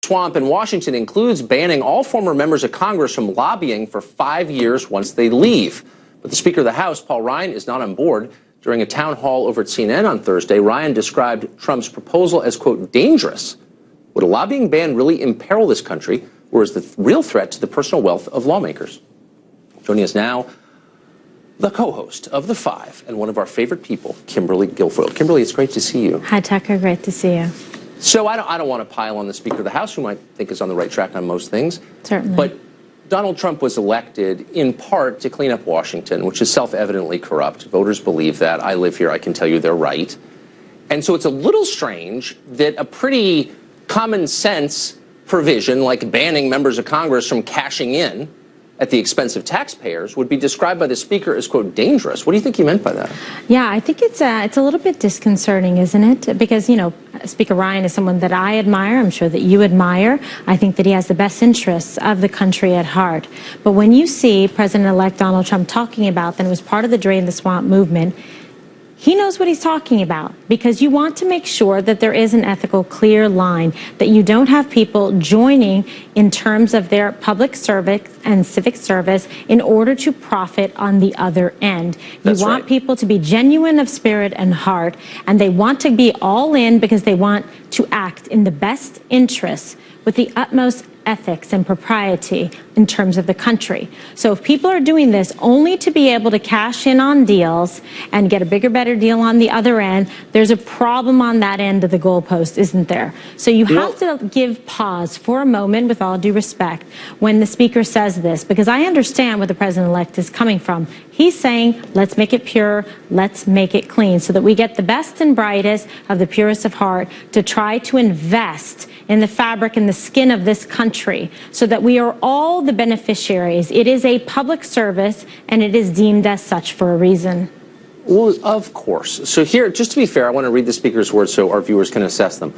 swamp in Washington includes banning all former members of Congress from lobbying for 5 years once they leave. But the Speaker of the House, Paul Ryan, is not on board. During a town hall over at CNN on Thursday, Ryan described Trump's proposal as, quote, dangerous. Would a lobbying ban really imperil this country, or is the real threat to the personal wealth of lawmakers? Joining us now, the co-host of The Five and one of our favorite people, Kimberly Guilfoyle. Kimberly, it's great to see you. Hi, Tucker. Great to see you. So I don't want to pile on the Speaker of the House, whom I think is on the right track on most things. Certainly. But Donald Trump was elected in part to clean up Washington, which is self-evidently corrupt. Voters believe that. I live here. I can tell you they're right. And so it's a little strange that a pretty common sense provision like banning members of Congress from cashing in at the expense of taxpayers would be described by the Speaker as, quote, dangerous. What do you think he meant by that? Yeah, I think it's a little bit disconcerting, isn't it? Because, you know, Speaker Ryan is someone that I admire. I'm sure that you admire. I think that he has the best interests of the country at heart. But when you see President-elect Donald Trump talking about that it was part of the Drain the Swamp movement, he knows what he's talking about, because you want to make sure that there is an ethical, clear line, that you don't have people joining in terms of their public service and civic service in order to profit on the other end. You want people to be genuine of spirit and heart, and they want to be all in because they want to act in the best interests with the utmost ethics and propriety in terms of the country. So if people are doing this only to be able to cash in on deals and get a bigger, better deal on the other end, there's a problem on that end of the goalpost, isn't there? So you have to give pause for a moment, with all due respect, when the Speaker says this, because I understand where the President-elect is coming from. He's saying, let's make it pure, let's make it clean, so that we get the best and brightest of the purest of heart to try to invest in the fabric and the skin of this country so that we are all the beneficiaries. It is a public service, and it is deemed as such for a reason. Well, of course. So here, just to be fair, I want to read the Speaker's words so our viewers can assess them.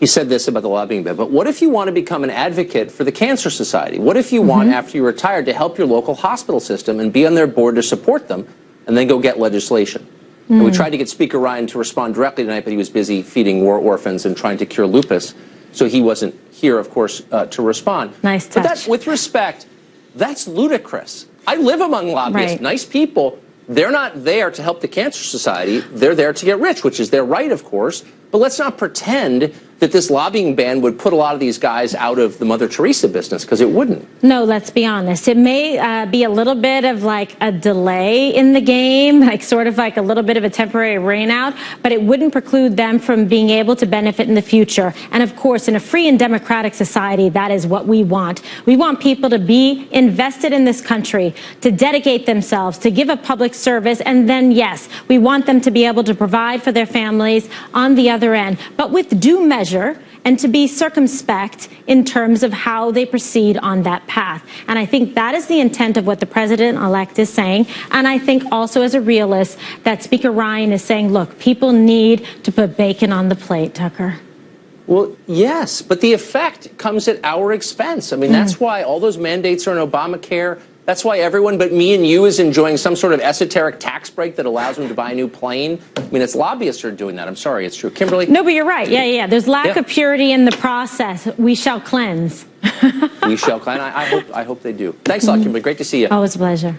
He said this about the lobbying ban, but what if you want to become an advocate for the Cancer Society? What if you want, after you're retired, to help your local hospital system and be on their board to support them and then go get legislation? And we tried to get Speaker Ryan to respond directly tonight, but he was busy feeding war orphans and trying to cure lupus. So he wasn't here, of course, to respond. Nice touch. But that, with respect, that's ludicrous. I live among lobbyists, nice people. They're not there to help the Cancer Society. They're there to get rich, which is their right, of course. But let's not pretend that this lobbying ban would put a lot of these guys out of the Mother Teresa business, because it wouldn't. No, let's be honest. It may be a little bit of like a delay in the game, like sort of like a little bit of a temporary rain out, but it wouldn't preclude them from being able to benefit in the future. And of course, in a free and democratic society, that is what we want. We want people to be invested in this country, to dedicate themselves, to give a public service, and then, yes, we want them to be able to provide for their families on the other end, but with due measure, and to be circumspect in terms of how they proceed on that path. And I think that is the intent of what the President-elect is saying. And I think also, as a realist, that Speaker Ryan is saying, look, people need to put bacon on the plate, Tucker. Well, yes, but the effect comes at our expense. I mean, that's why all those mandates are in Obamacare. That's why everyone but me and you is enjoying some sort of esoteric tax break that allows them to buy a new plane. I mean, it's lobbyists who are doing that. I'm sorry, it's true. Kimberly? No, but you're right. Yeah. There's lack of purity in the process. We shall cleanse. We shall cleanse. I hope they do. Thanks a lot, Kimberly. Great to see you. Always a pleasure.